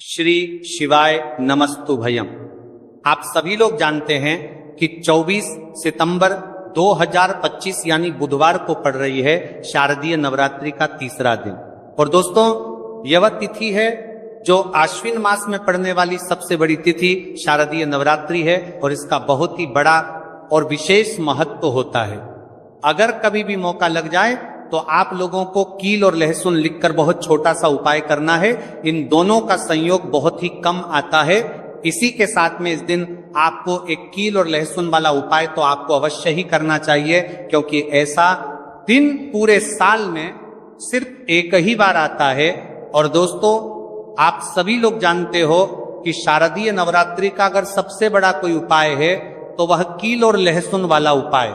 श्री शिवाय नमस्तुभयम। आप सभी लोग जानते हैं कि 24 सितंबर 2025 यानी बुधवार को पड़ रही है शारदीय नवरात्रि का तीसरा दिन। और दोस्तों, यह तिथि है जो आश्विन मास में पड़ने वाली सबसे बड़ी तिथि शारदीय नवरात्रि है और इसका बहुत ही बड़ा और विशेष महत्व होता है। अगर कभी भी मौका लग जाए तो आप लोगों को कील और लहसुन लिखकर बहुत छोटा सा उपाय करना है। इन दोनों का संयोग बहुत ही कम आता है। इसी के साथ में इस दिन आपको एक कील और लहसुन वाला उपाय तो आपको अवश्य ही करना चाहिए, क्योंकि ऐसा दिन पूरे साल में सिर्फ एक ही बार आता है। और दोस्तों, आप सभी लोग जानते हो कि शारदीय नवरात्रि का अगर सबसे बड़ा कोई उपाय है तो वह कील और लहसुन वाला उपाय।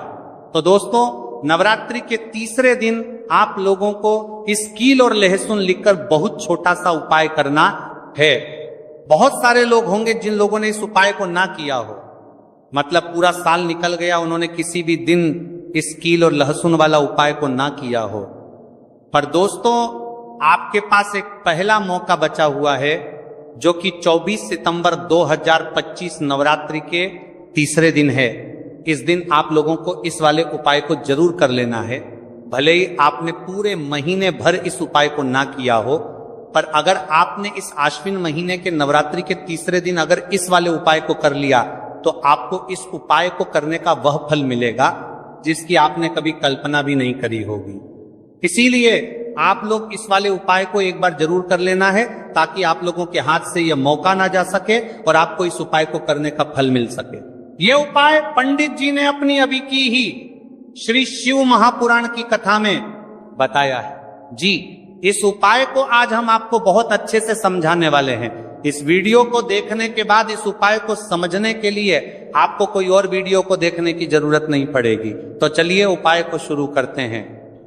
तो दोस्तों, नवरात्रि के तीसरे दिन आप लोगों को इस कील और लहसुन लिखकर बहुत छोटा सा उपाय करना है। बहुत सारे लोग होंगे जिन लोगों ने इस उपाय को ना किया हो, मतलब पूरा साल निकल गया, उन्होंने किसी भी दिन इस कील और लहसुन वाला उपाय को ना किया हो। पर दोस्तों, आपके पास एक पहला मौका बचा हुआ है, जो कि 24 सितंबर 2025 नवरात्रि के तीसरे दिन है। इस दिन आप लोगों को इस वाले उपाय को जरूर कर लेना है। भले ही आपने पूरे महीने भर इस उपाय को ना किया हो, पर अगर आपने इस आश्विन महीने के नवरात्रि के तीसरे दिन अगर इस वाले उपाय को कर लिया तो आपको इस उपाय को करने का वह फल मिलेगा जिसकी आपने कभी कल्पना भी नहीं करी होगी। इसीलिए आप लोग इस वाले उपाय को एक बार जरूर कर लेना है, ताकि आप लोगों के हाथ से यह मौका ना जा सके और आपको इस उपाय को करने का फल मिल सके। यह उपाय पंडित जी ने अपनी अभी की ही श्री शिव महापुराण की कथा में बताया है जी। इस उपाय को आज हम आपको बहुत अच्छे से समझाने वाले हैं। इस वीडियो को देखने के बाद इस उपाय को समझने के लिए आपको कोई और वीडियो को देखने की जरूरत नहीं पड़ेगी। तो चलिए उपाय को शुरू करते हैं।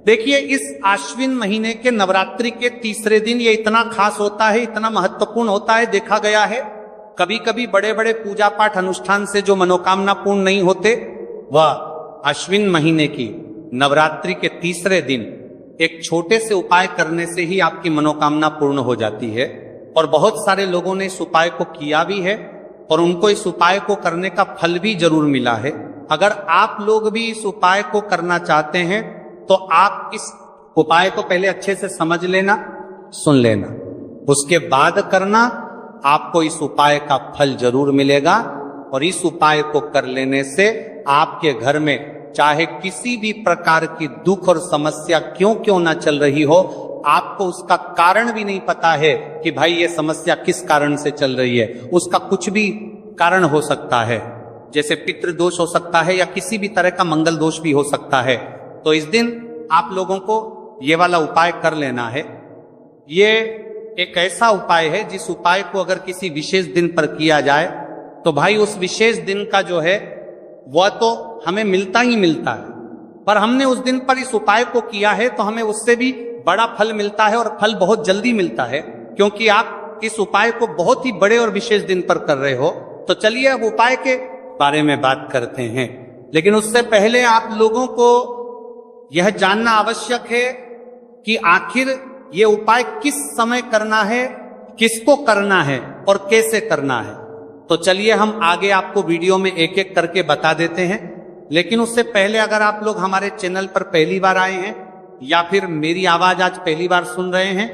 देखिए, इस आश्विन महीने के नवरात्रि के तीसरे दिन ये इतना खास होता है, इतना महत्वपूर्ण होता है। देखा गया है कभी कभी बड़े बड़े पूजा पाठ अनुष्ठान से जो मनोकामना पूर्ण नहीं होते, वह आश्विन महीने की नवरात्रि के तीसरे दिन एक छोटे से उपाय करने से ही आपकी मनोकामना पूर्ण हो जाती है। और बहुत सारे लोगों ने इस उपाय को किया भी है और उनको इस उपाय को करने का फल भी जरूर मिला है। अगर आप लोग भी इस उपाय को करना चाहते हैं तो आप इस उपाय को पहले अच्छे से समझ लेना, सुन लेना, उसके बाद करना। आपको इस उपाय का फल जरूर मिलेगा। और इस उपाय को कर लेने से आपके घर में चाहे किसी भी प्रकार की दुख और समस्या क्यों ना चल रही हो, आपको उसका कारण भी नहीं पता है कि भाई ये समस्या किस कारण से चल रही है। उसका कुछ भी कारण हो सकता है, जैसे पितृदोष हो सकता है या किसी भी तरह का मंगल दोष भी हो सकता है। तो इस दिन आप लोगों को ये वाला उपाय कर लेना है। ये एक ऐसा उपाय है जिस उपाय को अगर किसी विशेष दिन पर किया जाए तो भाई उस विशेष दिन का जो है वह तो हमें मिलता ही मिलता है। पर हमने उस दिन पर इस उपाय को किया है तो हमें उससे भी बड़ा फल मिलता है, और फल बहुत जल्दी मिलता है, क्योंकि आप इस उपाय को बहुत ही बड़े और विशेष दिन पर कर रहे हो। तो चलिए अब उपाय के बारे में बात करते हैं। लेकिन उससे पहले आप लोगों को यह जानना आवश्यक है कि आखिर ये उपाय किस समय करना है, किसको करना है और कैसे करना है। तो चलिए हम आगे आपको वीडियो में एक एक करके बता देते हैं। लेकिन उससे पहले अगर आप लोग हमारे चैनल पर पहली बार आए हैं या फिर मेरी आवाज आज पहली बार सुन रहे हैं,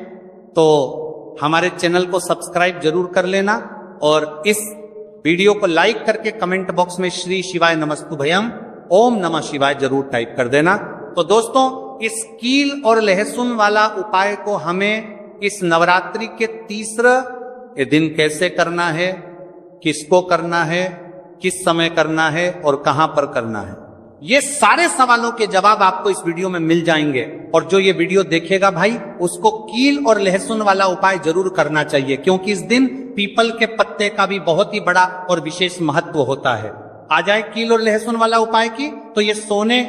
तो हमारे चैनल को सब्सक्राइब जरूर कर लेना और इस वीडियो को लाइक करके कमेंट बॉक्स में श्री शिवाय नमस्तुभयम ओम नमः शिवाय जरूर टाइप कर देना। तो दोस्तों, इस कील और लहसुन वाला उपाय को हमें इस नवरात्रि के तीसरे दिन कैसे करना है, किसको करना है, किस समय करना है और कहां पर करना है, ये सारे सवालों के जवाब आपको इस वीडियो में मिल जाएंगे। और जो ये वीडियो देखेगा भाई, उसको कील और लहसुन वाला उपाय जरूर करना चाहिए, क्योंकि इस दिन पीपल के पत्ते का भी बहुत ही बड़ा और विशेष महत्व होता है। आ जाए कील और लहसुन वाला उपाय की, तो ये सोने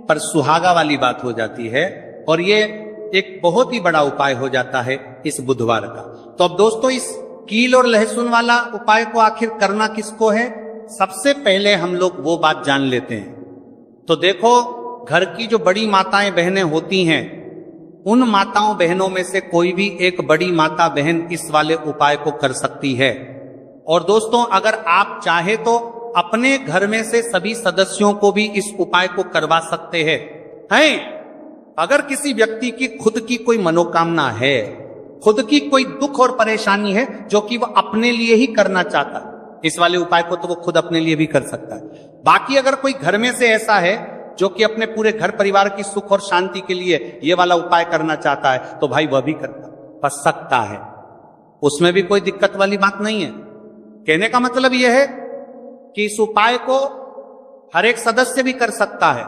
पर सुहागा वाली बात हो जाती है और ये एक बहुत ही बड़ा उपाय हो जाता है इस बुधवार का। तो अब दोस्तों, इस कील और लहसुन वाला उपाय को आखिर करना किसको है, सबसे पहले हम लोग वो बात जान लेते हैं। तो देखो, घर की जो बड़ी माताएं बहनें होती हैं उन माताओं बहनों में से कोई भी एक बड़ी माता बहन इस वाले उपाय को कर सकती है। और दोस्तों, अगर आप चाहे तो अपने घर में से सभी सदस्यों को भी इस उपाय को करवा सकते हैं। अगर किसी व्यक्ति की खुद की कोई मनोकामना है, खुद की कोई दुख और परेशानी है जो कि वह अपने लिए ही करना चाहता है, इस वाले उपाय को तो वो खुद अपने लिए भी कर सकता है। बाकी अगर कोई घर में से ऐसा है जो कि अपने पूरे घर परिवार की सुख और शांति के लिए ये वाला उपाय करना चाहता है, तो भाई वह भी कर सकता है। उसमें भी कोई दिक्कत वाली बात नहीं है। कहने का मतलब यह है कि इस उपाय को हर एक सदस्य भी कर सकता है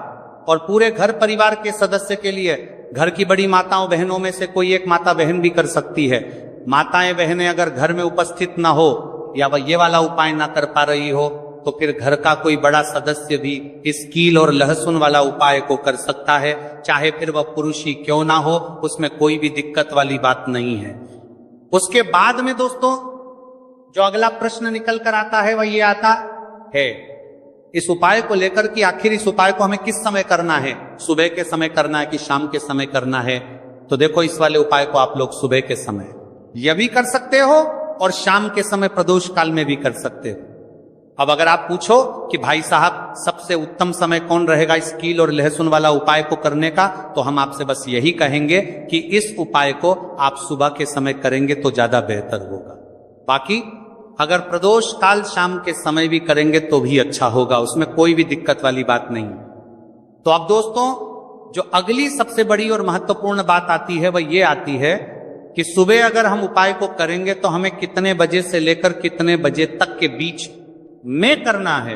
और पूरे घर परिवार के सदस्य के लिए घर की बड़ी माताओं बहनों में से कोई एक माता बहन भी कर सकती है। माताएं बहनें अगर घर में उपस्थित ना हो या वह ये वाला उपाय ना कर पा रही हो, तो फिर घर का कोई बड़ा सदस्य भी इस कील और लहसुन वाला उपाय को कर सकता है, चाहे फिर वह पुरुष ही क्यों ना हो, उसमें कोई भी दिक्कत वाली बात नहीं है। उसके बाद में दोस्तों जो अगला प्रश्न निकल कर आता है वह ये आता है इस उपाय को लेकर कि आखिर इस उपाय को हमें किस समय करना है, सुबह के समय करना है कि शाम के समय करना है। तो देखो, इस वाले उपाय को आप लोग सुबह के समय यह भी कर सकते हो और शाम के समय प्रदोष काल में भी कर सकते हो। अब अगर आप पूछो कि भाई साहब सबसे उत्तम समय कौन रहेगा इस कील और लहसुन वाला उपाय को करने का, तो हम आपसे बस यही कहेंगे कि इस उपाय को आप सुबह के समय करेंगे तो ज्यादा बेहतर होगा। बाकी अगर प्रदोष काल शाम के समय भी करेंगे तो भी अच्छा होगा, उसमें कोई भी दिक्कत वाली बात नहीं। तो अब दोस्तों, जो अगली सबसे बड़ी और महत्वपूर्ण बात आती है वह ये आती है कि सुबह अगर हम उपाय को करेंगे तो हमें कितने बजे से लेकर कितने बजे तक के बीच में करना है,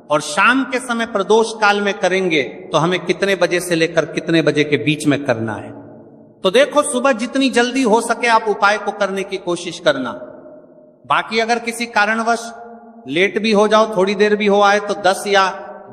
और शाम के समय प्रदोष काल में करेंगे तो हमें कितने बजे से लेकर कितने बजे के बीच में करना है। तो देखो, सुबह जितनी जल्दी हो सके आप उपाय को करने की कोशिश करना। बाकी अगर किसी कारणवश लेट भी हो जाओ, थोड़ी देर भी हो आए, तो 10 या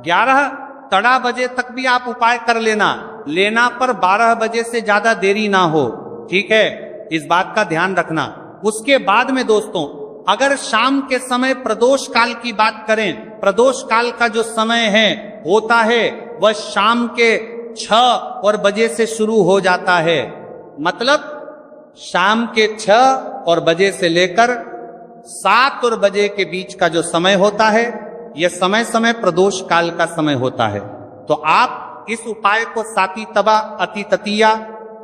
11 तड़ा बजे तक भी आप उपाय कर लेना पर 12 बजे से ज्यादा देरी ना हो, ठीक है, इस बात का ध्यान रखना। उसके बाद में दोस्तों, अगर शाम के समय प्रदोष काल की बात करें, प्रदोष काल का जो समय है होता है वह शाम के 6 बजे से शुरू हो जाता है। मतलब शाम के 6 बजे से लेकर 7 बजे के बीच का जो समय होता है, यह समय प्रदोष काल का समय होता है। तो आप इस उपाय को साती तबा अति ततिया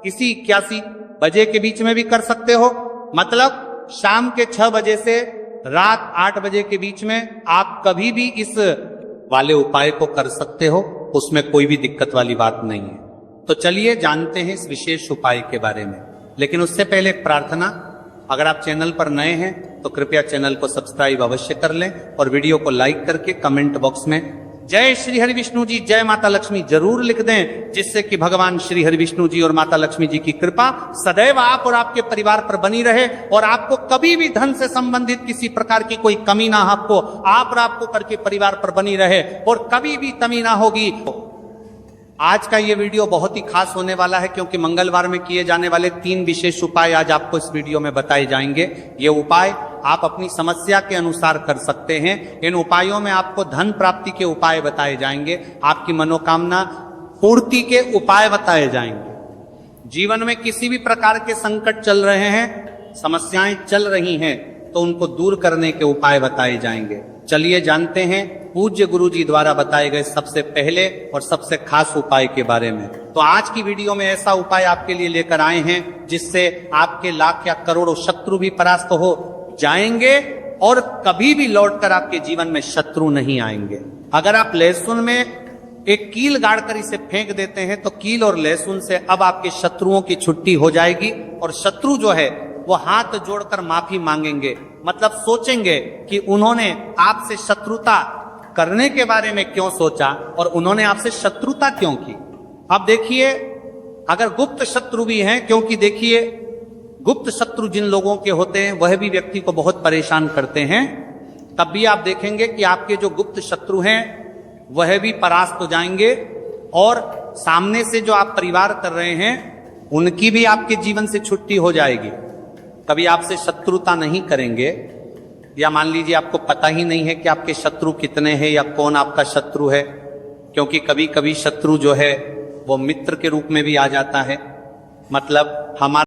इसी 81 बजे के बीच में भी कर सकते हो। मतलब शाम के 6 बजे से रात 8 बजे के बीच में आप कभी भी इस वाले उपाय को कर सकते हो, उसमें कोई भी दिक्कत वाली बात नहीं है। तो चलिए जानते हैं इस विशेष उपाय के बारे में। लेकिन उससे पहले एक प्रार्थना, अगर आप चैनल पर नए हैं तो कृपया चैनल को सब्सक्राइब अवश्य कर लें और वीडियो को लाइक करके कमेंट बॉक्स में जय श्री हरि विष्णु जी, जय माता लक्ष्मी जरूर लिख दें, जिससे कि भगवान श्री हरि विष्णु जी और माता लक्ष्मी जी की कृपा सदैव आप और आपके परिवार पर बनी रहे और आपको कभी भी धन से संबंधित किसी प्रकार की कोई कमी ना आपको आप और आपको करके परिवार पर बनी रहे और कभी भी कमी ना होगी। आज का ये वीडियो बहुत ही खास होने वाला है, क्योंकि मंगलवार में किए जाने वाले 3 विशेष उपाय आज आपको इस वीडियो में बताए जाएंगे। ये उपाय आप अपनी समस्या के अनुसार कर सकते हैं। इन उपायों में आपको धन प्राप्ति के उपाय बताए जाएंगे, आपकी मनोकामना पूर्ति के उपाय बताए जाएंगे। जीवन में किसी भी प्रकार के संकट चल रहे हैं, समस्याएं चल रही हैं, तो उनको दूर करने के उपाय बताए जाएंगे। चलिए जानते हैं पूज्य गुरु जी द्वारा बताए गए सबसे पहले और सबसे खास उपाय के बारे में। तो आज की वीडियो में ऐसा उपाय आपके लिए लेकर आए हैं जिससे आपके लाख या करोड़ों शत्रु भी परास्त हो जाएंगे और कभी भी लौटकर आपके जीवन में शत्रु नहीं आएंगे। अगर आप लहसुन में एक कील गाड़कर इसे फेंक देते हैं तो कील और लहसुन से अब आपके शत्रुओं की छुट्टी हो जाएगी और शत्रु जो है वो हाथ जोड़कर माफी मांगेंगे। मतलब सोचेंगे कि उन्होंने आपसे शत्रुता करने के बारे में क्यों सोचा और उन्होंने आपसे शत्रुता क्यों की। अब देखिए, अगर गुप्त शत्रु भी हैं, क्योंकि देखिए गुप्त शत्रु जिन लोगों के होते हैं वह भी व्यक्ति को बहुत परेशान करते हैं, तब भी आप देखेंगे कि आपके जो गुप्त शत्रु हैं वह भी परास्त हो जाएंगे और सामने से जो आप परिवार कर रहे हैं उनकी भी आपके जीवन से छुट्टी हो जाएगी। कभी आपसे शत्रुता नहीं करेंगे, या मान लीजिए आपको पता ही नहीं है कि आपके शत्रु कितने हैं या कौन आपका शत्रु है, क्योंकि कभी कभी शत्रु जो है वो मित्र के रूप में भी आ जाता है। मतलब हमारा